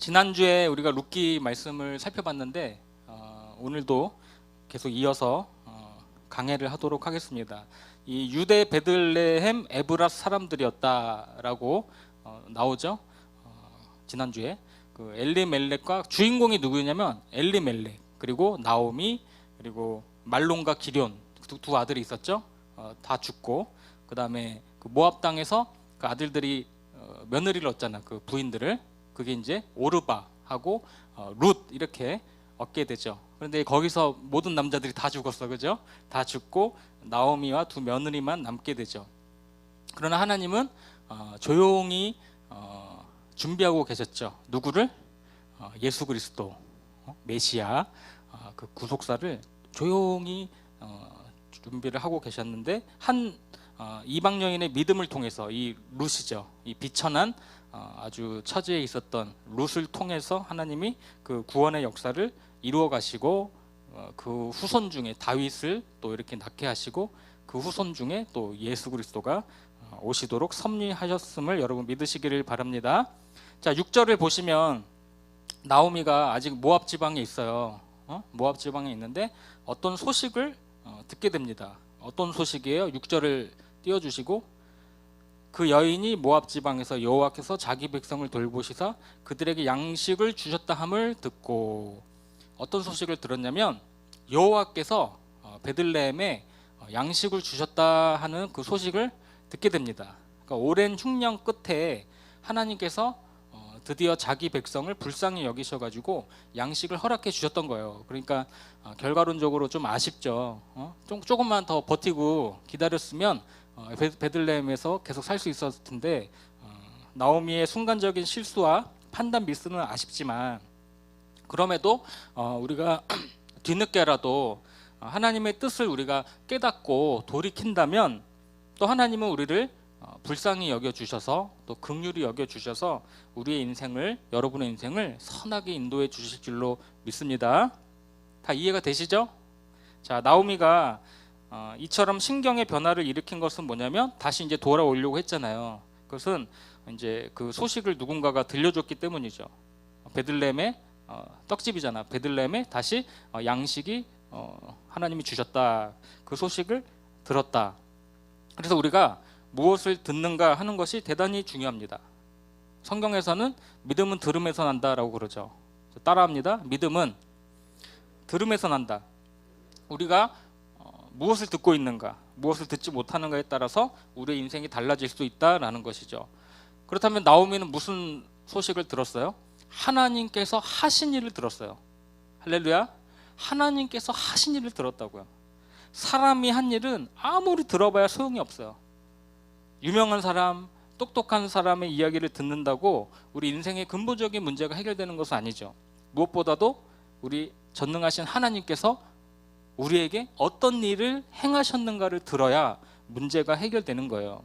지난주에 우리가 룻기 말씀을 살펴봤는데 오늘도 계속 이어서 강해를 하도록 하겠습니다. 이 유대 베들레헴 에브랏 사람들이었다라고 나오죠. 지난주에 그 엘리멜렉과 주인공이 누구냐면 엘리멜렉 그리고 나오미 그리고 말론과 기럨 두 아들이 있었죠. 다 죽고 그 다음에 그 모압 땅에서 그 아들들이 며느리를 얻잖아. 그 부인들을 그게 이제 오르바하고 룻 이렇게 얻게 되죠. 그런데 거기서 모든 남자들이 다 죽었어, 그죠? 다 죽고 나오미와 두 며느리만 남게 되죠. 그러나 하나님은 조용히 준비하고 계셨죠. 누구를? 예수 그리스도 메시아 그 구속사를 조용히 준비를 하고 계셨는데 한 이방 여인의 믿음을 통해서 이 룻이죠. 이 비천한 아주 처지에 있었던 룻을 통해서 하나님이 그 구원의 역사를 이루어 가시고 그 후손 중에 다윗을 또 이렇게 낳게 하시고 그 후손 중에 또 예수 그리스도가 오시도록 섭리하셨음을 여러분 믿으시기를 바랍니다. 자, 6절을 보시면 나오미가 아직 모압 지방에 있어요. 모압 지방에 있는데 어떤 소식을 듣게 됩니다. 어떤 소식이에요? 6절을 띄워주시고 그 여인이 모압 지방에서 여호와께서 자기 백성을 돌보시사 그들에게 양식을 주셨다 함을 듣고 어떤 소식을 들었냐면 여호와께서 베들레헴에 양식을 주셨다 하는 그 소식을 듣게 됩니다. 그러니까 오랜 흉년 끝에 하나님께서 드디어 자기 백성을 불쌍히 여기셔가지고 양식을 허락해 주셨던 거예요. 그러니까 결과론적으로 좀 아쉽죠. 조금만 더 버티고 기다렸으면 베들레헴에서 계속 살 수 있었을 텐데 나오미의 순간적인 실수와 판단 미스는 아쉽지만 그럼에도 우리가 뒤늦게라도 하나님의 뜻을 우리가 깨닫고 돌이킨다면 또 하나님은 우리를 불쌍히 여겨주셔서 또 긍휼히 여겨주셔서 우리의 인생을 여러분의 인생을 선하게 인도해 주실 줄로 믿습니다. 다 이해가 되시죠? 자, 나오미가 이처럼 신경의 변화를 일으킨 것은 뭐냐면 다시 이제 돌아오려고 했잖아요. 그것은 이제 그 소식을 누군가가 들려줬기 때문이죠. 베들레헴에 떡집이잖아. 베들레헴에 다시 양식이 하나님이 주셨다. 그 소식을 들었다. 그래서 우리가 무엇을 듣는가 하는 것이 대단히 중요합니다. 성경에서는 믿음은 들음에서 난다라고 그러죠. 따라합니다. 믿음은 들음에서 난다. 우리가 무엇을 듣고 있는가, 무엇을 듣지 못하는가에 따라서 우리의 인생이 달라질 수 있다라는 것이죠. 그렇다면 나오미는 무슨 소식을 들었어요? 하나님께서 하신 일을 들었어요. 할렐루야. 하나님께서 하신 일을 들었다고요. 사람이 한 일은 아무리 들어봐야 소용이 없어요. 유명한 사람, 똑똑한 사람의 이야기를 듣는다고 우리 인생의 근본적인 문제가 해결되는 것은 아니죠. 무엇보다도 우리 전능하신 하나님께서 우리에게 어떤 일을 행하셨는가를 들어야 문제가 해결되는 거예요.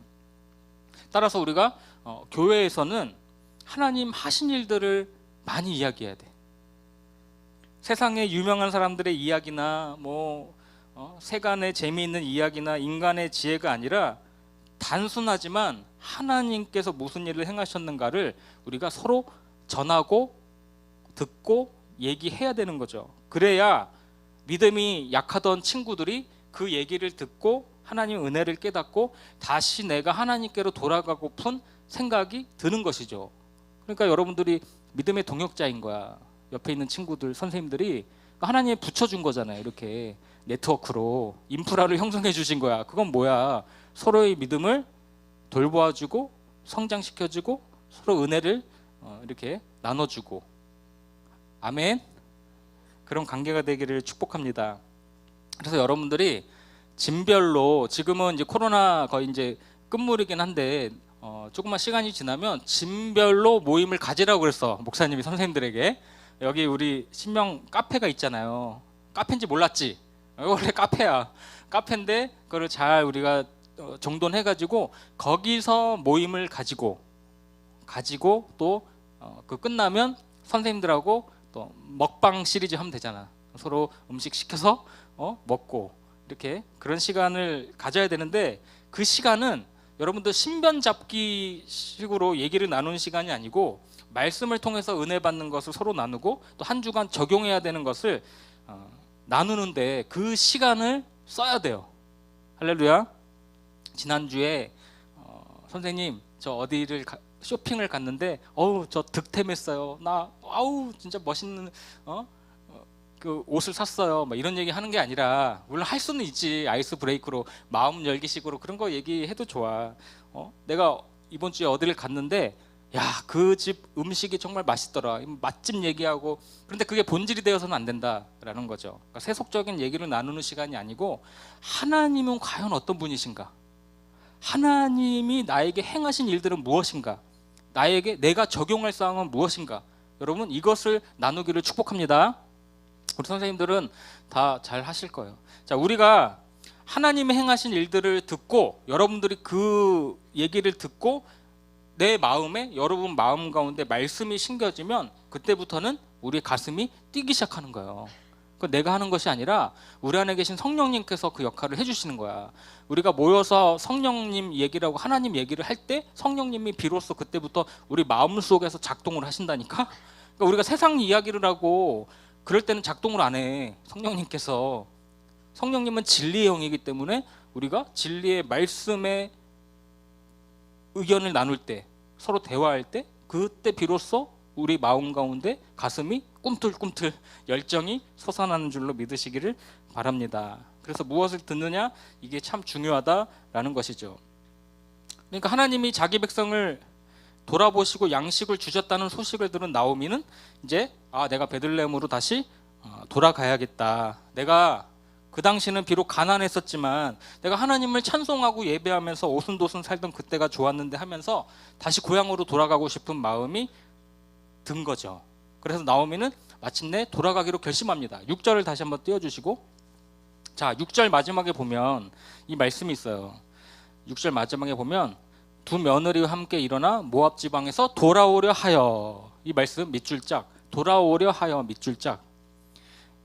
따라서 우리가 교회에서는 하나님 하신 일들을 많이 이야기해야 돼. 세상의 유명한 사람들의 이야기나 세간의 재미있는 이야기나 인간의 지혜가 아니라 단순하지만 하나님께서 무슨 일을 행하셨는가를 우리가 서로 전하고 듣고 얘기해야 되는 거죠. 그래야 믿음이 약하던 친구들이 그 얘기를 듣고 하나님의 은혜를 깨닫고 다시 내가 하나님께로 돌아가고픈 생각이 드는 것이죠. 그러니까 여러분들이 믿음의 동역자인 거야. 옆에 있는 친구들, 선생님들이 하나님이 붙여준 거잖아요. 이렇게 네트워크로 인프라를 형성해 주신 거야. 그건 뭐야? 서로의 믿음을 돌보아주고 성장시켜주고 서로 은혜를 이렇게 나눠주고, 아멘. 그런 관계가 되기를 축복합니다. 그래서 여러분들이 짐별로, 지금은 이제 코로나 거의 이제 끝물이긴 한데 조금만 시간이 지나면 짐별로 모임을 가지라고 그랬어. 목사님이 선생님들에게. 여기 우리 신명 카페가 있잖아요. 카페인지 몰랐지? 원래 카페야. 카페인데 그걸 잘 우리가 정돈해가지고 거기서 모임을 가지고 또 그 끝나면 선생님들하고 또 먹방 시리즈 하면 되잖아. 서로 음식 시켜서 먹고 이렇게 그런 시간을 가져야 되는데 그 시간은 여러분들 신변 잡기 식으로 얘기를 나누는 시간이 아니고 말씀을 통해서 은혜 받는 것을 서로 나누고 또 한 주간 적용해야 되는 것을 나누는데 그 시간을 써야 돼요. 할렐루야. 지난주에 선생님 저 어디를 쇼핑을 갔는데 저 득템했어요. 나 진짜 멋있는 그 옷을 샀어요. 막 이런 얘기 하는 게 아니라, 물론 할 수는 있지. 아이스 브레이크로 마음 열기식으로 그런 거 얘기해도 좋아. 내가 이번 주에 어디를 갔는데 야, 그 집 음식이 정말 맛있더라. 맛집 얘기하고. 그런데 그게 본질이 되어서는 안 된다라는 거죠. 그러니까 세속적인 얘기를 나누는 시간이 아니고 하나님은 과연 어떤 분이신가? 하나님이 나에게 행하신 일들은 무엇인가? 내가 적용할 사항은 무엇인가? 여러분, 이것을 나누기를 축복합니다. 우리 선생님들은 다 잘 하실 거예요. 자, 우리가 하나님의 행하신 일들을 듣고, 여러분들이 그 얘기를 듣고 내 마음에, 여러분 마음 가운데 말씀이 심겨지면 그때부터는 우리 가슴이 뛰기 시작하는 거예요. 그 내가 하는 것이 아니라 우리 안에 계신 성령님께서 그 역할을 해주시는 거야. 우리가 모여서 성령님 얘기라고 하나님 얘기를 할 때 성령님이 비로소 그때부터 우리 마음속에서 작동을 하신다니까. 그러니까 우리가 세상 이야기를 하고 그럴 때는 작동을 안 해. 성령님은 진리의 영이기 때문에 우리가 진리의 말씀에 의견을 나눌 때, 서로 대화할 때, 그때 비로소 우리 마음 가운데 가슴이 꿈틀꿈틀 열정이 솟아나는 줄로 믿으시기를 바랍니다. 그래서 무엇을 듣느냐, 이게 참 중요하다라는 것이죠. 그러니까 하나님이 자기 백성을 돌아보시고 양식을 주셨다는 소식을 들은 나오미는 이제 내가 베들레헴으로 다시 돌아가야겠다. 내가 그 당시는 비록 가난했었지만 내가 하나님을 찬송하고 예배하면서 오순도순 살던 그때가 좋았는데 하면서 다시 고향으로 돌아가고 싶은 마음이 든 거죠. 그래서 나오미는 마침내 돌아가기로 결심합니다. 6절을 다시 한번 띄워주시고, 자, 6절 마지막에 보면 이 말씀이 있어요. 6절 마지막에 보면 두 며느리와 함께 일어나 모압 지방에서 돌아오려 하여, 이 말씀 밑줄 짝, 돌아오려 하여 밑줄 짝.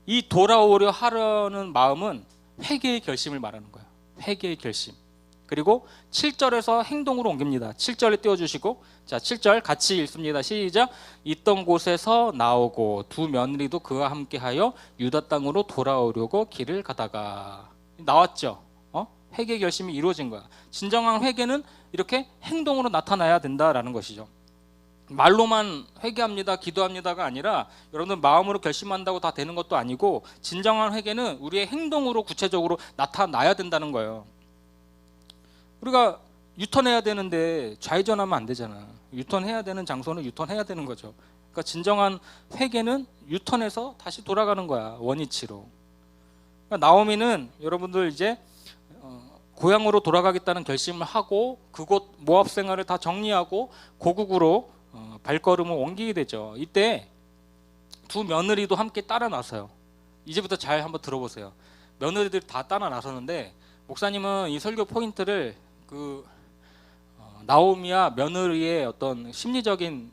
이 돌아오려 하려는 마음은 회개의 결심을 말하는 거예요. 회개의 결심. 그리고 7절에서 행동으로 옮깁니다. 7절에 띄워주시고, 자, 7절 같이 읽습니다. 시작. 있던 곳에서 나오고 두 며느리도 그와 함께하여 유다 땅으로 돌아오려고 길을 가다가. 나왔죠. 회개 결심이 이루어진 거야. 진정한 회개는 이렇게 행동으로 나타나야 된다라는 것이죠. 말로만 회개합니다, 기도합니다가 아니라 여러분들 마음으로 결심한다고 다 되는 것도 아니고, 진정한 회개는 우리의 행동으로 구체적으로 나타나야 된다는 거예요. 우리가 유턴해야 되는데 좌회전하면 안 되잖아. 유턴해야 되는 장소는 유턴해야 되는 거죠. 그러니까 진정한 회개는 유턴해서 다시 돌아가는 거야, 원위치로. 그러니까 나오미는 여러분들 이제 고향으로 돌아가겠다는 결심을 하고 그곳 모압 생활을 다 정리하고 고국으로 발걸음을 옮기게 되죠. 이때 두 며느리도 함께 따라 나서요. 이제부터 잘 한번 들어보세요. 며느리들이 다 따라 나서는데, 목사님은 이 설교 포인트를 나오미와 며느리의 어떤 심리적인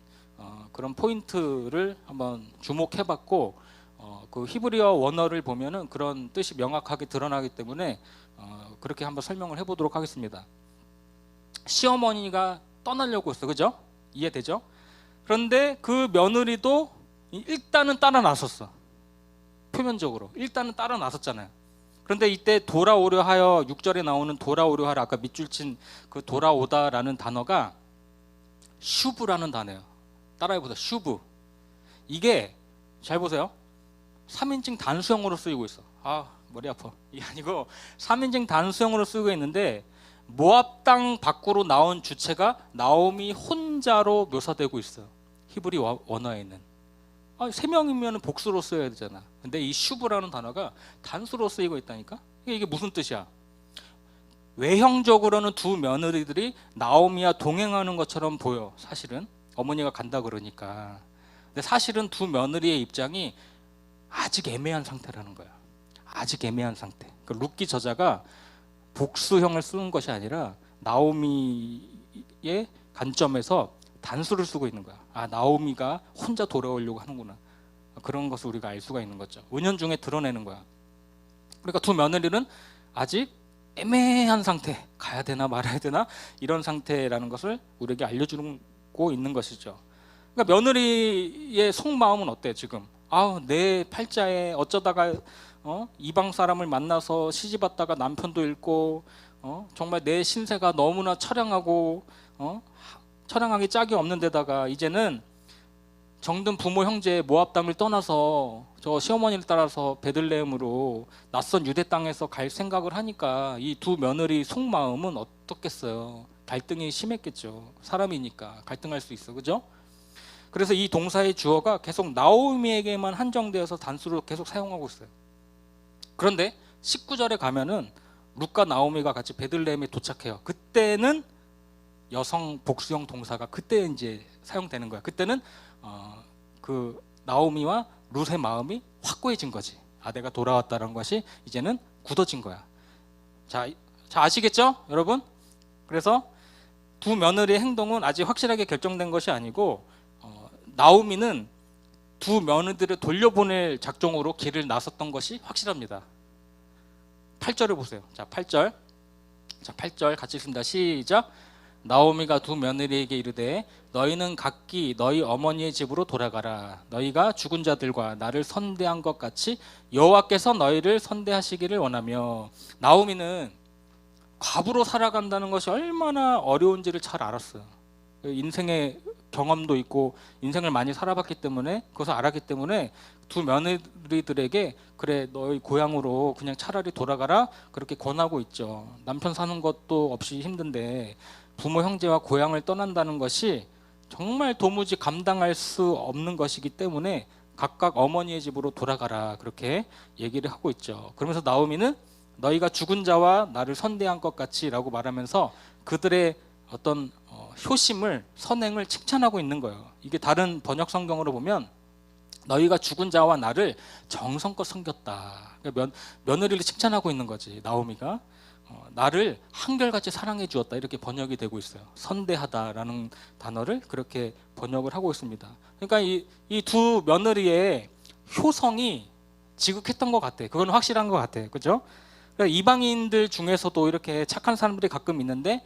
그런 포인트를 한번 주목해봤고, 그 히브리어 원어를 보면은 그런 뜻이 명확하게 드러나기 때문에 그렇게 한번 설명을 해보도록 하겠습니다. 시어머니가 떠나려고 했어, 그죠? 이해되죠? 그런데 그 며느리도 일단은 따라 나섰어. 표면적으로 일단은 따라 나섰잖아요. 그런데 이때 돌아오려 하여, 6절에 나오는 돌아오려 하여, 아까 밑줄 친 그 돌아오다라는 단어가 슈브라는 단어예요. 따라해보세요. 슈브. 이게 잘 보세요. 3인칭 단수형으로 쓰이고 있어. 머리 아파. 이게 아니고 3인칭 단수형으로 쓰이고 있는데, 모압 땅 밖으로 나온 주체가 나오미 혼자로 묘사되고 있어요. 히브리 원어에는 3명이면 복수로 써야 되잖아. 근데 이 슈브라는 단어가 단수로 쓰이고 있다니까. 이게 무슨 뜻이야? 외형적으로는 두 며느리들이 나오미와 동행하는 것처럼 보여. 사실은 어머니가 간다 그러니까. 근데 사실은 두 며느리의 입장이 아직 애매한 상태라는 거야. 아직 애매한 상태. 그러니까 룻기 저자가 복수형을 쓰는 것이 아니라 나오미의 관점에서 단수를 쓰고 있는 거야. 나오미가 혼자 돌아오려고 하는구나. 그런 것을 우리가 알 수가 있는 거죠. 은연중에 드러내는 거야. 그러니까 두 며느리는 아직 애매한 상태, 가야 되나 말아야 되나 이런 상태라는 것을 우리에게 알려주고 있는 것이죠. 그러니까 며느리의 속마음은 어때 지금? 아우 내 팔자에 어쩌다가 이방 사람을 만나서 시집 왔다가 남편도 잃고 정말 내 신세가 너무나 처량하고 처량하기 짝이 없는 데다가 이제는 정든 부모 형제 모압 땅을 떠나서 저 시어머니를 따라서 베들레헴으로 낯선 유대 땅에서 갈 생각을 하니까 이 두 며느리 속마음은 어떻겠어요? 갈등이 심했겠죠. 사람이니까 갈등할 수 있어, 그죠? 그래서 이 동사의 주어가 계속 나오미에게만 한정되어서 단수로 계속 사용하고 있어요. 그런데 19절에 가면은 룻과 나오미가 같이 베들레헴에 도착해요. 그때는 여성 복수형 동사가 그때 이제 사용되는 거야. 그때는 그 나오미와 룻의 마음이 확고해진 거지. 아, 내가 돌아왔다는 것이 이제는 굳어진 거야. 자 아시겠죠, 여러분? 그래서 두 며느리의 행동은 아직 확실하게 결정된 것이 아니고 나오미는 두 며느리들을 돌려보낼 작정으로 길을 나섰던 것이 확실합니다. 8절을 보세요. 자, 8절. 자, 8절 같이 읽습니다. 시작. 나오미가 두 며느리에게 이르되 너희는 각기 너희 어머니의 집으로 돌아가라. 너희가 죽은 자들과 나를 선대한 것 같이 여호와께서 너희를 선대하시기를 원하며. 나오미는 과부로 살아간다는 것이 얼마나 어려운지를 잘 알았어요. 인생의 경험도 있고 인생을 많이 살아봤기 때문에 그것을 알았기 때문에 두 며느리들에게 그래 너희 고향으로 그냥 차라리 돌아가라 그렇게 권하고 있죠. 남편 사는 것도 없이 힘든데 부모 형제와 고향을 떠난다는 것이 정말 도무지 감당할 수 없는 것이기 때문에 각각 어머니의 집으로 돌아가라 그렇게 얘기를 하고 있죠. 그러면서 나오미는 너희가 죽은 자와 나를 선대한 것 같이 라고 말하면서 그들의 어떤 효심을 선행을 칭찬하고 있는 거예요. 이게 다른 번역 성경으로 보면 너희가 죽은 자와 나를 정성껏 섬겼다. 그러니까 며느리를 칭찬하고 있는 거지. 나오미가 나를 한결같이 사랑해 주었다 이렇게 번역이 되고 있어요. 선대하다라는 단어를 그렇게 번역을 하고 있습니다. 그러니까 이 두 며느리의 효성이 지극했던 것 같아. 그건 확실한 것 같아. 그죠? 그러니까 이방인들 중에서도 이렇게 착한 사람들이 가끔 있는데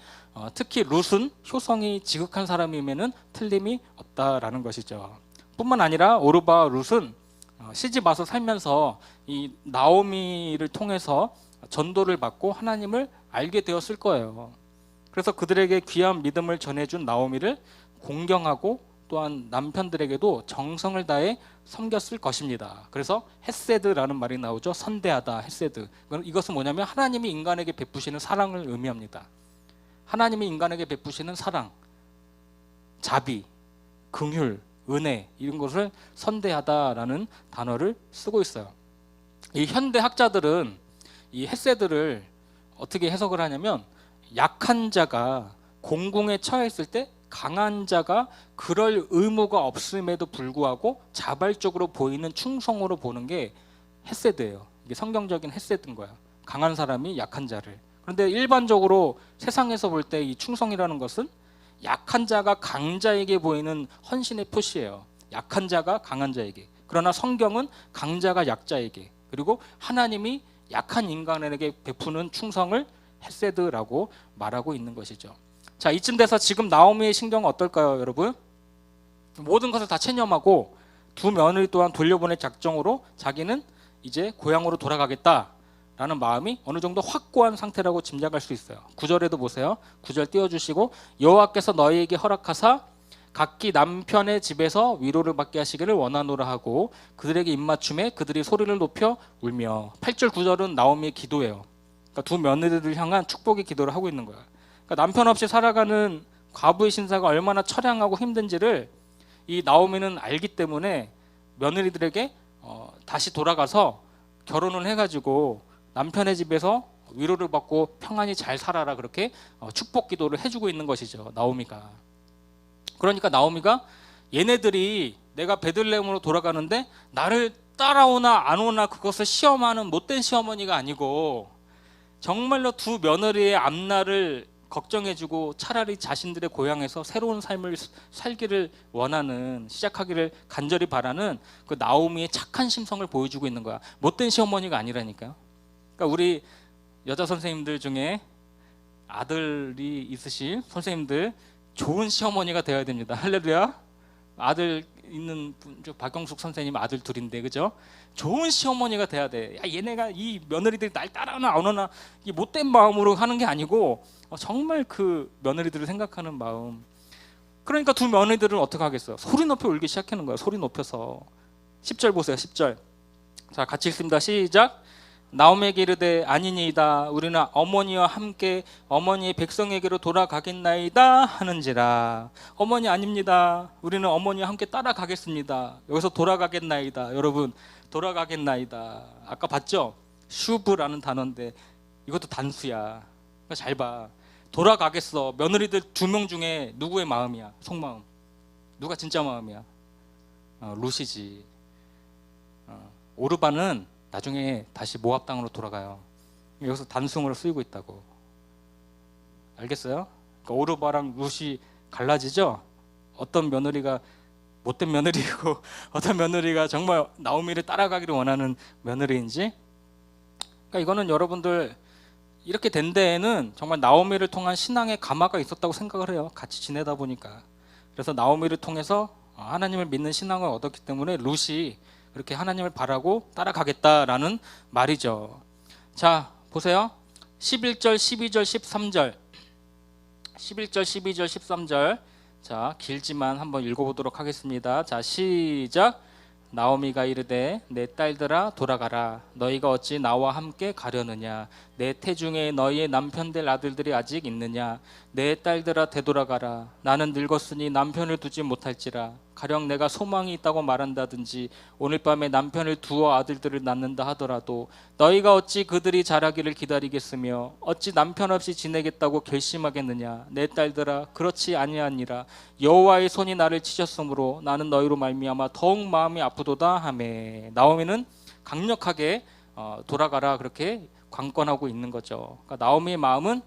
특히 룻은 효성이 지극한 사람이면은 틀림이 없다라는 것이죠. 뿐만 아니라 오르바와 룻은 시집 와서 살면서 이 나오미를 통해서 전도를 받고 하나님을 알게 되었을 거예요. 그래서 그들에게 귀한 믿음을 전해준 나오미를 공경하고 또한 남편들에게도 정성을 다해 섬겼을 것입니다. 그래서 헤세드라는 말이 나오죠. 선대하다, 헤세드. 이것은 뭐냐면 하나님이 인간에게 베푸시는 사랑을 의미합니다. 하나님이 인간에게 베푸시는 사랑, 자비, 긍휼, 은혜 이런 것을 선대하다라는 단어를 쓰고 있어요. 이 현대 학자들은 이 헤세드를 어떻게 해석을 하냐면 약한 자가 공공에 처했을 때 강한 자가 그럴 의무가 없음에도 불구하고 자발적으로 보이는 충성으로 보는 게 헤세드예요. 이게 성경적인 헤세드인 거야. 강한 사람이 약한 자를. 그런데 일반적으로 세상에서 볼 때 이 충성이라는 것은 약한 자가 강자에게 보이는 헌신의 표시예요. 약한 자가 강한 자에게. 그러나 성경은 강자가 약자에게 그리고 하나님이 약한 인간에게 베푸는 충성을 헤세드라고 말하고 있는 것이죠. 자, 이쯤 돼서 지금 나오미의 신경은 어떨까요, 여러분? 모든 것을 다 체념하고 두 며느리 또한 돌려보낼 작정으로 자기는 이제 고향으로 돌아가겠다라는 마음이 어느 정도 확고한 상태라고 짐작할 수 있어요. 9절에도 보세요. 9절 띄워주시고 여호와께서 너희에게 허락하사 각기 남편의 집에서 위로를 받게 하시기를 원하노라 하고 그들에게 입맞춤에 그들이 소리를 높여 울며. 8절 9절은 나오미의 기도예요. 그러니까 두 며느리를 향한 축복의 기도를 하고 있는 거야. 그러니까 남편 없이 살아가는 과부의 신사가 얼마나 처량하고 힘든지를 이 나오미는 알기 때문에 며느리들에게 다시 돌아가서 결혼을 해가지고 남편의 집에서 위로를 받고 평안히 잘 살아라 그렇게 축복 기도를 해주고 있는 것이죠. 나오미가. 그러니까 나오미가 얘네들이 내가 베들레헴으로 돌아가는데 나를 따라오나 안 오나 그것을 시험하는 못된 시어머니가 아니고 정말로 두 며느리의 앞날을 걱정해주고 차라리 자신들의 고향에서 새로운 삶을 살기를 원하는 시작하기를 간절히 바라는 그 나오미의 착한 심성을 보여주고 있는 거야. 못된 시어머니가 아니라니까요. 그러니까 우리 여자 선생님들 중에 아들이 있으신 선생님들 좋은 시어머니가 되어야 됩니다. 할렐루야. 아들 있는 분, 박영숙 선생님 아들 둘인데, 그죠? 좋은 시어머니가 돼야 돼. 야, 얘네가 이 며느리들이 날 따라나 안 오나 이 못된 마음으로 하는 게 아니고 정말 그 며느리들을 생각하는 마음. 그러니까 두 며느리들은 어떻게 하겠어요? 소리 높여 울기 시작하는 거예요. 소리 높여서. 10절 보세요. 10절. 자, 같이 읽습니다. 시작. 나오미에게 이르되 아니니이다. 우리는 어머니와 함께 어머니의 백성에게로 돌아가겠나이다 하는지라. 어머니 아닙니다. 우리는 어머니와 함께 따라가겠습니다. 여기서 돌아가겠나이다. 여러분, 돌아가겠나이다. 아까 봤죠? 슈브라는 단어인데 이것도 단수야. 그러니까 잘 봐. 돌아가겠어. 며느리들 2명 중에 누구의 마음이야? 속마음. 누가 진짜 마음이야? 룻이지. 오르반은 나중에 다시 모압 땅으로 돌아가요. 여기서 단수으로 쓰이고 있다고. 알겠어요? 그러니까 오르바랑 룻이 갈라지죠? 어떤 며느리가 못된 며느리고 어떤 며느리가 정말 나오미를 따라가기를 원하는 며느리인지. 그러니까 이거는 여러분들 이렇게 된 데에는 정말 나오미를 통한 신앙의 감화가 있었다고 생각을 해요. 같이 지내다 보니까. 그래서 나오미를 통해서 하나님을 믿는 신앙을 얻었기 때문에 룻이 그렇게 하나님을 바라고 따라가겠다라는 말이죠. 자, 보세요. 11절, 12절, 13절. 11절, 12절, 13절. 자, 길지만 한번 읽어보도록 하겠습니다. 자, 시작. 나오미가 이르되 내 딸들아 돌아가라. 너희가 어찌 나와 함께 가려느냐. 내 태중에 너희의 남편 될 아들들이 아직 있느냐. 내 딸들아 되돌아가라. 나는 늙었으니 남편을 두지 못할지라. 가령 내가 소망이 있다고 말한다든지 오늘 밤에 남편을 두어 아들들을 낳는다 하더라도 너희가 어찌 그들이 자라기를 기다리겠으며 어찌 남편 없이 지내겠다고 결심하겠느냐. 내 딸들아 그렇지 아니하니라. 여호와의 손이 나를 치셨으므로 나는 너희로 말미암아 더욱 마음이 아프도다 하매. 나오미는 강력하게 돌아가라 그렇게 관건하고 있는 거죠. 그러니까 나오미의 마음은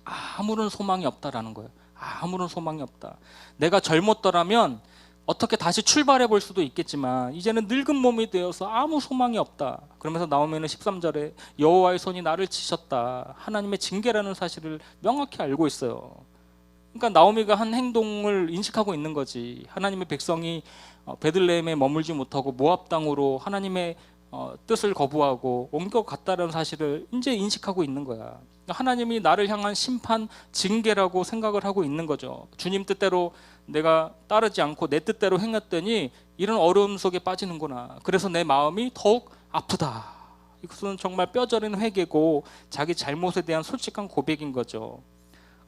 아무런 소망이 없다라는 거예요. 아무런 소망이 없다. 내가 젊었더라면 어떻게 다시 출발해 볼 수도 있겠지만 이제는 늙은 몸이 되어서 아무 소망이 없다. 그러면서 나오미는 13절에 여호와의 손이 나를 치셨다. 하나님의 징계라는 사실을 명확히 알고 있어요. 그러니까 나오미가 한 행동을 인식하고 있는 거지. 하나님의 백성이 베들레헴에 머물지 못하고 모압 땅으로 하나님의 뜻을 거부하고 옮겨갔다는 사실을 이제 인식하고 있는 거야. 하나님이 나를 향한 심판, 징계라고 생각을 하고 있는 거죠. 주님 뜻대로 내가 따르지 않고 내 뜻대로 행했더니 이런 어려움 속에 빠지는구나. 그래서 내 마음이 더욱 아프다. 이것은 정말 뼈저린 회개고 자기 잘못에 대한 솔직한 고백인 거죠.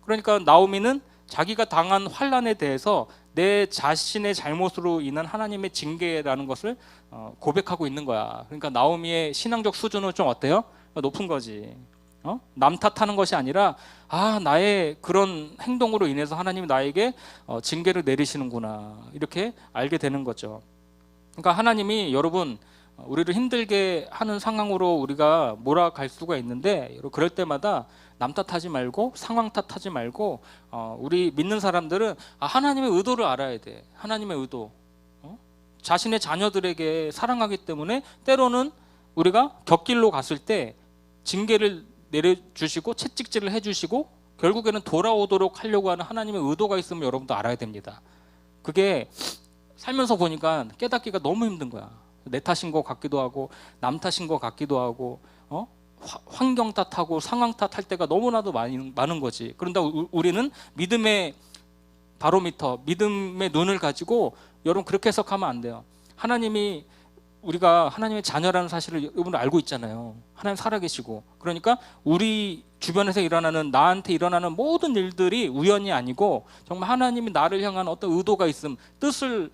그러니까 나오미는 자기가 당한 환난에 대해서 내 자신의 잘못으로 인한 하나님의 징계라는 것을 고백하고 있는 거야. 그러니까 나오미의 신앙적 수준은 좀 어때요? 높은 거지. 남 탓하는 것이 아니라 나의 그런 행동으로 인해서 하나님이 나에게 징계를 내리시는구나 이렇게 알게 되는 거죠. 그러니까 하나님이 여러분 우리를 힘들게 하는 상황으로 우리가 몰아갈 수가 있는데 그럴 때마다 남 탓하지 말고 상황 탓하지 말고 우리 믿는 사람들은 하나님의 의도를 알아야 돼. 하나님의 의도. 자신의 자녀들에게 사랑하기 때문에 때로는 우리가 곁길로 갔을 때 징계를 내려주시고 채찍질을 해주시고 결국에는 돌아오도록 하려고 하는 하나님의 의도가 있으면 여러분도 알아야 됩니다. 그게 살면서 보니까 깨닫기가 너무 힘든 거야. 내 탓인 것 같기도 하고 남 탓인 것 같기도 하고 환경 탓하고 상황 탓할 때가 너무나도 많은 거지. 그런데 우리는 믿음의 바로미터, 믿음의 눈을 가지고 여러분 그렇게 해석하면 안 돼요. 하나님이 우리가 하나님의 자녀라는 사실을 여러분 알고 있잖아요. 하나님 살아계시고. 그러니까 우리 주변에서 일어나는 나한테 일어나는 모든 일들이 우연이 아니고 정말 하나님이 나를 향한 어떤 의도가 있음, 뜻을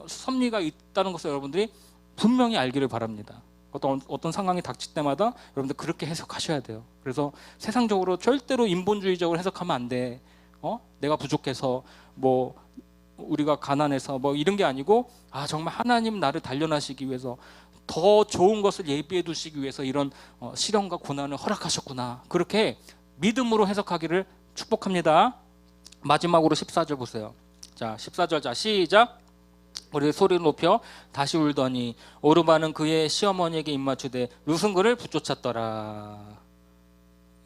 섭리가 있다는 것을 여러분들이 분명히 알기를 바랍니다. 어떤 상황이 닥칠 때마다 여러분들 그렇게 해석하셔야 돼요. 그래서 세상적으로 절대로 인본주의적으로 해석하면 안 돼. 내가 부족해서 우리가 가난해서 이런 게 아니고 정말 하나님 나를 단련하시기 위해서 더 좋은 것을 예비해 두시기 위해서 이런 시련과 고난을 허락하셨구나. 그렇게 믿음으로 해석하기를 축복합니다. 마지막으로 14절 보세요. 자, 14절 자 시작. 우리 소리를 높여 다시 울더니 오르바는 그의 시어머니에게 입맞추되 룻은 그를 붙쫓았더라.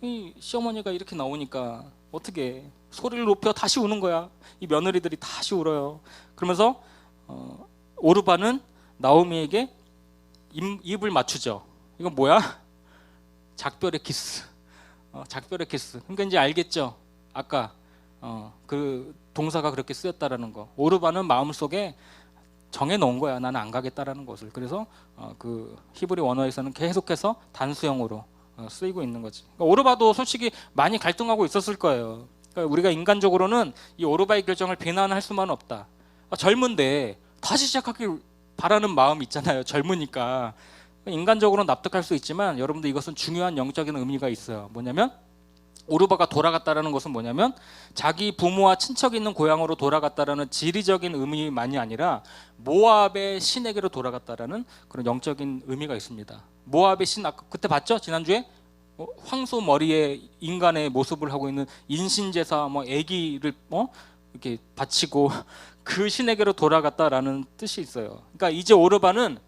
이 시어머니가 이렇게 나오니까 어떻게 소리를 높여 다시 우는 거야. 이 며느리들이 다시 울어요. 그러면서 오르바는 나오미에게 입을 맞추죠. 이건 뭐야? 작별의 키스. 작별의 키스. 그러니까 이제 알겠죠. 아까 그 동사가 그렇게 쓰였다라는 거. 오르바는 마음속에 정해 놓은 거야. 나는 안 가겠다라는 것을. 그래서 그 히브리 원어에서는 계속해서 단수형으로 쓰이고 있는 거지. 그러니까 오르바도 솔직히 많이 갈등하고 있었을 거예요. 그러니까 우리가 인간적으로는 이 오르바의 결정을 비난할 수만 없다. 젊은데 다시 시작하길 바라는 마음이 있잖아요. 젊으니까. 인간적으로 납득할 수 있지만 여러분들 이것은 중요한 영적인 의미가 있어요. 뭐냐면 오르바가 돌아갔다라는 것은 뭐냐면 자기 부모와 친척이 있는 고향으로 돌아갔다라는 지리적인 의미만이 아니라 모압의 신에게로 돌아갔다라는 그런 영적인 의미가 있습니다. 모압의 신, 아까 그때 봤죠? 지난주에 황소 머리에 인간의 모습을 하고 있는 인신제사, 애기를 이렇게 바치고 그 신에게로 돌아갔다라는 뜻이 있어요. 그러니까 이제 오르바는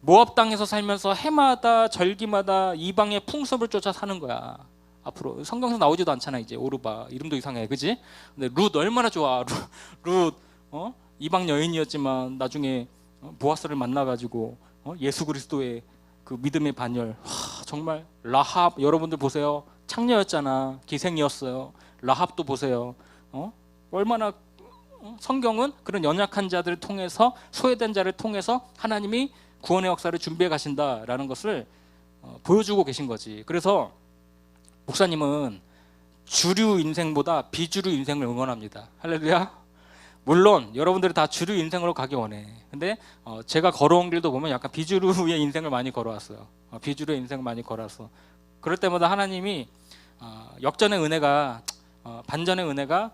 모압 땅에서 살면서 해마다 절기마다 이방의 풍습을 쫓아 사는 거야. 앞으로 성경에서 나오지도 않잖아. 이제 오르바 이름도 이상해, 그지? 근데 룻 얼마나 좋아. 룻 이방 여인이었지만 나중에 보아스를 만나가지고 예수 그리스도의 그 믿음의 반열. 정말 라합 여러분들 보세요. 창녀였잖아. 기생이었어요. 라합도 보세요. 얼마나 성경은 그런 연약한 자들을 통해서 소외된 자를 통해서 하나님이 구원의 역사를 준비해 가신다라는 것을 보여주고 계신 거지. 그래서 목사님은 주류 인생보다 비주류 인생을 응원합니다. 할렐루야. 물론 여러분들이 다 주류 인생으로 가기 원해. 근데 제가 걸어온 길도 보면 약간 비주류의 인생을 많이 걸어왔어요. 비주류의 인생을 많이 걸어왔어. 그럴 때마다 하나님이 역전의 은혜가 반전의 은혜가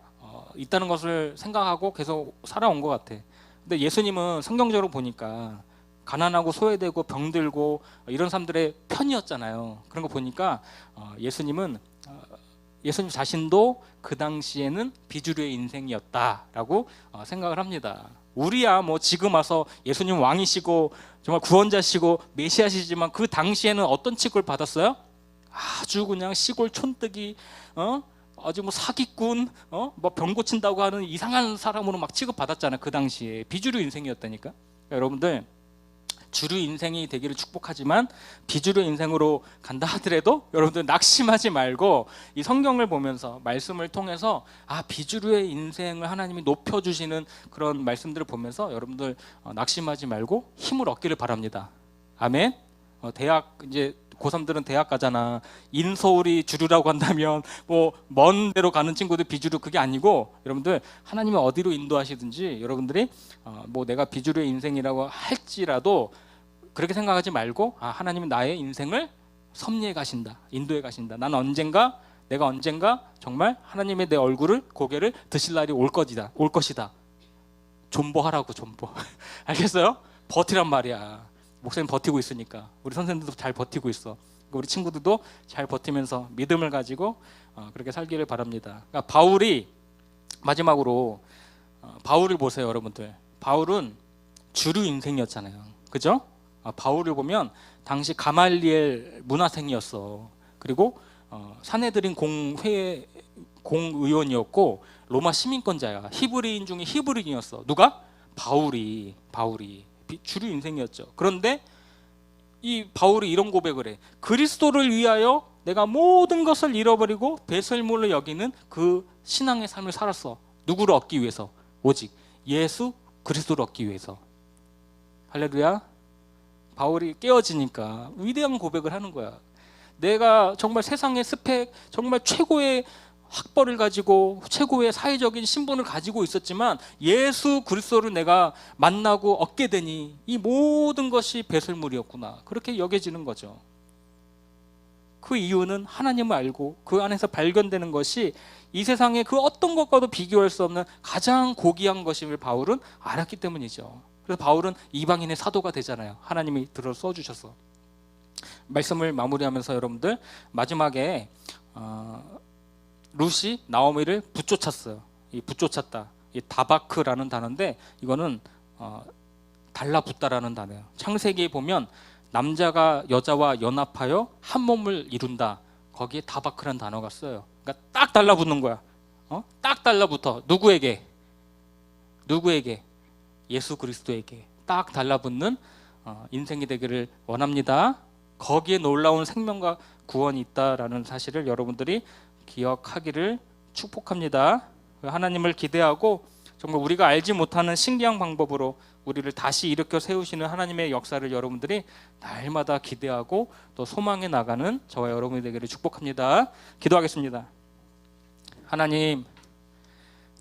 있다는 것을 생각하고 계속 살아온 것 같아. 근데 예수님은 성경적으로 보니까 가난하고 소외되고 병들고 이런 사람들의 편이었잖아요. 그런 거 보니까 예수님 자신도 그 당시에는 비주류의 인생이었다라고 생각을 합니다. 우리야 지금 와서 예수님 왕이시고 정말 구원자시고 메시아시지만 그 당시에는 어떤 취급을 받았어요? 아주 그냥 시골 촌뜨기, 아주 사기꾼, 병 고친다고 하는 이상한 사람으로 막 취급받았잖아요. 그 당시에 비주류 인생이었다니까. 그러니까 여러분들 주류 인생이 되기를 축복하지만 비주류 인생으로 간다 하더라도 여러분들 낙심하지 말고 이 성경을 보면서 말씀을 통해서 비주류의 인생을 하나님이 높여주시는 그런 말씀들을 보면서 여러분들 낙심하지 말고 힘을 얻기를 바랍니다. 아멘. 대학 이제 고3들은 대학 가잖아. 인서울이 주류라고 한다면 먼 데로 가는 친구들 비주류, 그게 아니고 여러분들 하나님이 어디로 인도하시든지 여러분들이 내가 비주류의 인생이라고 할지라도 그렇게 생각하지 말고 하나님은 나의 인생을 섭리해 가신다, 인도해 가신다. 내가 언젠가 정말 하나님의 내 얼굴을, 고개를 드실 날이 올 것이다. 존버하라고, 존버. 알겠어요? 버티란 말이야. 목사님 버티고 있으니까 우리 선생님들도 잘 버티고 있어. 우리 친구들도 잘 버티면서 믿음을 가지고 그렇게 살기를 바랍니다. 그러니까 바울이 마지막으로 바울을 보세요, 여러분들. 바울은 주류 인생이었잖아요, 그죠? 바울을 보면 당시 가말리엘 문화생이었어. 그리고 사내들인 공의원이었고 로마 시민권자야. 히브리인 중에 히브리인이었어. 누가? 바울이 주류 인생이었죠. 그런데 이 바울이 이런 고백을 해. 그리스도를 위하여 내가 모든 것을 잃어버리고 배설물로 여기는 그 신앙의 삶을 살았어. 누구를 얻기 위해서? 오직 예수 그리스도를 얻기 위해서. 할렐루야. 바울이 깨어지니까 위대한 고백을 하는 거야. 내가 정말 세상의 스펙, 정말 최고의 학벌을 가지고 최고의 사회적인 신분을 가지고 있었지만 예수 그리스도를 내가 만나고 얻게 되니 이 모든 것이 배설물이었구나, 그렇게 여겨지는 거죠. 그 이유는 하나님을 알고 그 안에서 발견되는 것이 이 세상의 그 어떤 것과도 비교할 수 없는 가장 고귀한 것임을 바울은 알았기 때문이죠. 그래서 바울은 이방인의 사도가 되잖아요. 하나님이 들어 써주셔서. 말씀을 마무리하면서 여러분들 마지막에 룻이 나오미를 붙쫓았어요. 이 붙쫓았다. 이 다바크라는 단어인데 이거는 달라붙다라는 단어예요. 창세기에 보면 남자가 여자와 연합하여 한 몸을 이룬다. 거기에 다바크란 단어가 써요. 그러니까 딱 달라붙는 거야. 딱 달라붙어. 누구에게? 예수 그리스도에게 딱 달라붙는 인생이 되기를 원합니다. 거기에 놀라운 생명과 구원이 있다라는 사실을 여러분들이 기억하기를 축복합니다. 하나님을 기대하고 정말 우리가 알지 못하는 신기한 방법으로 우리를 다시 일으켜 세우시는 하나님의 역사를 여러분들이 날마다 기대하고 또 소망해 나가는 저와 여러분이 되기를 축복합니다. 기도하겠습니다. 하나님,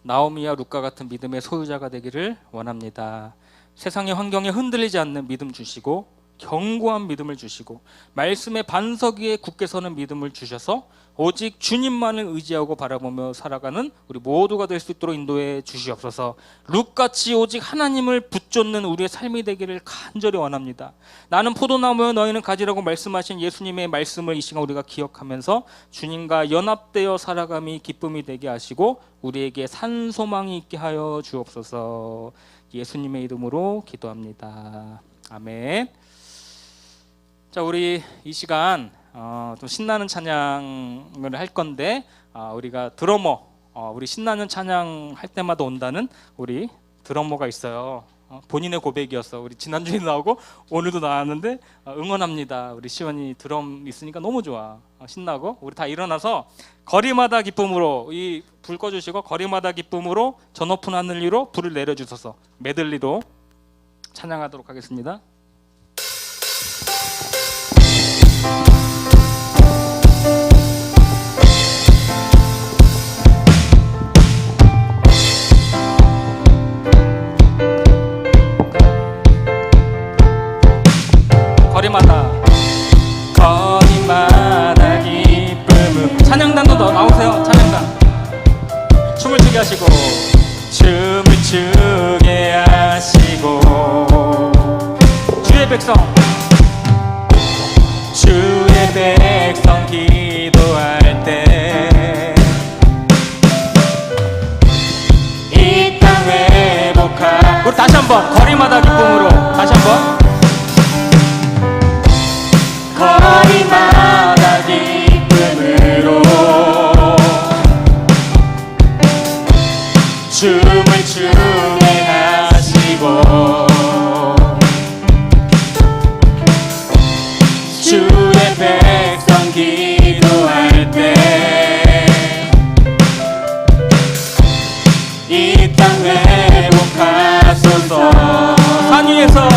나오미와 룻과 같은 믿음의 소유자가 되기를 원합니다. 세상의 환경에 흔들리지 않는 믿음 주시고 견고한 믿음을 주시고 말씀의 반석 위에 굳게 서는 믿음을 주셔서 오직 주님만을 의지하고 바라보며 살아가는 우리 모두가 될 수 있도록 인도해 주시옵소서. 룻같이 오직 하나님을 붙잡는 우리의 삶이 되기를 간절히 원합니다. 나는 포도나무여 너희는 가지라고 말씀하신 예수님의 말씀을 이 시간 우리가 기억하면서 주님과 연합되어 살아감이 기쁨이 되게 하시고 우리에게 산 소망이 있게 하여 주옵소서. 예수님의 이름으로 기도합니다. 아멘. 자, 우리 이 시간 좀 신나는 찬양을 할 건데 우리가 드러머, 우리 신나는 찬양 할 때마다 온다는 우리 드러머가 있어요. 본인의 고백이었어. 우리 지난주에 나오고 오늘도 나왔는데 응원합니다. 우리 시원이 드럼 있으니까 너무 좋아. 신나고 우리 다 일어나서 거리마다 기쁨으로 이 불 꺼주시고 거리마다 기쁨으로 저 높은 하늘 위로 불을 내려주셔서 메들리로 찬양하도록 하겠습니다. 거리마다 기쁨을 찬양단도 더 나오세요. 찬양단 춤을 추게 하시고 춤을 추게 하시고 주의 백성 기도할 때 이 땅 회복하 우리 다시 한번 거리마다 기쁨으로 다시 한번 거리마다 기쁨으로 춤을 추게 하시고 주의 백성 기도할 때 이 땅 회복하소서. 산 위에서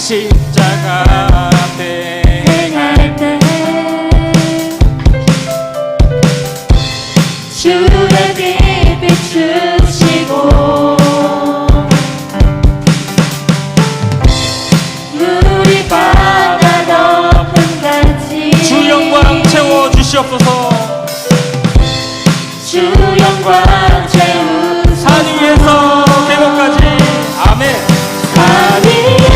십자가 앞에 행할 때 주의 빛 비추시고 우리 바다 덮은 같이 주 영광 채워 주시옵소서. 주 영광 채우 산 위에서 계곡까지 아멘. 산 위에서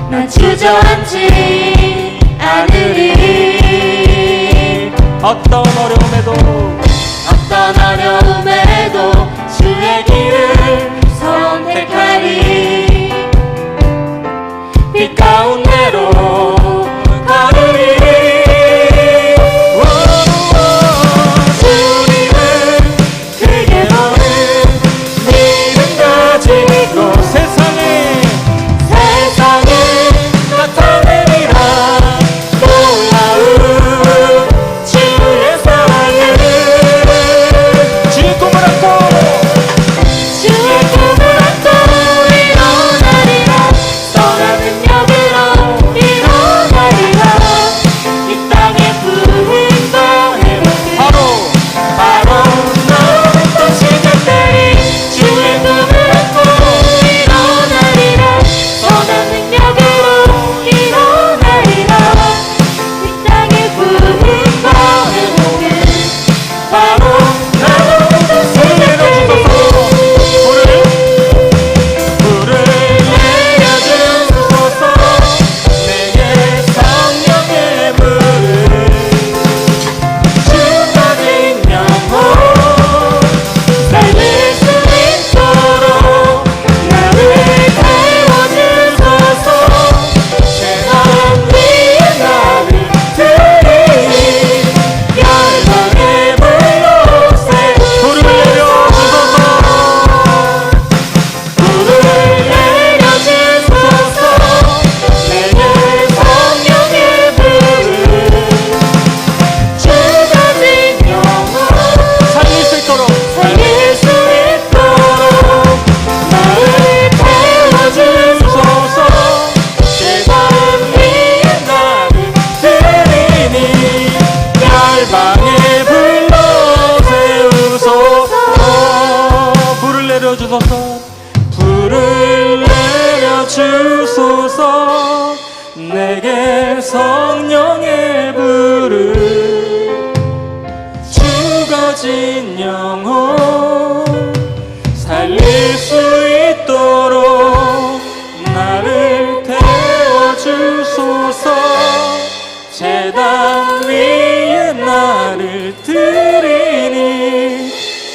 난 주저앉지 않으리. 어떤 어려움에도 주의 길을 선택하리. 빛 가운데로 걸으리. 주소서. 내게 성령의 불을 죽어진 영혼 살릴 수 있도록 나를 태워주소서. 제단 위에 나를 드리니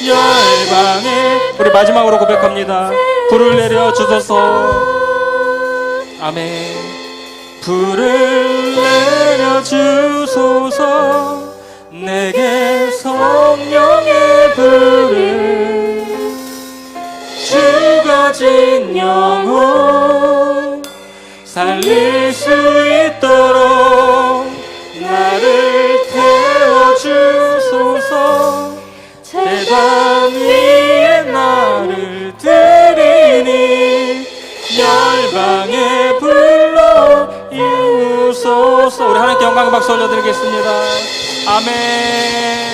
열방에, 우리 마지막으로 고백합니다. 불을 내려주소서. 아멘. 불을 내려주소서. 내게 성령의 불을 죽어진 영혼 살릴 수 있도록 나를 태워주소서. 제단 위에 나를 드리니 열방에 불러 이루소서. 우리 하나님께 영광의 박수 올려드리겠습니다. 아멘.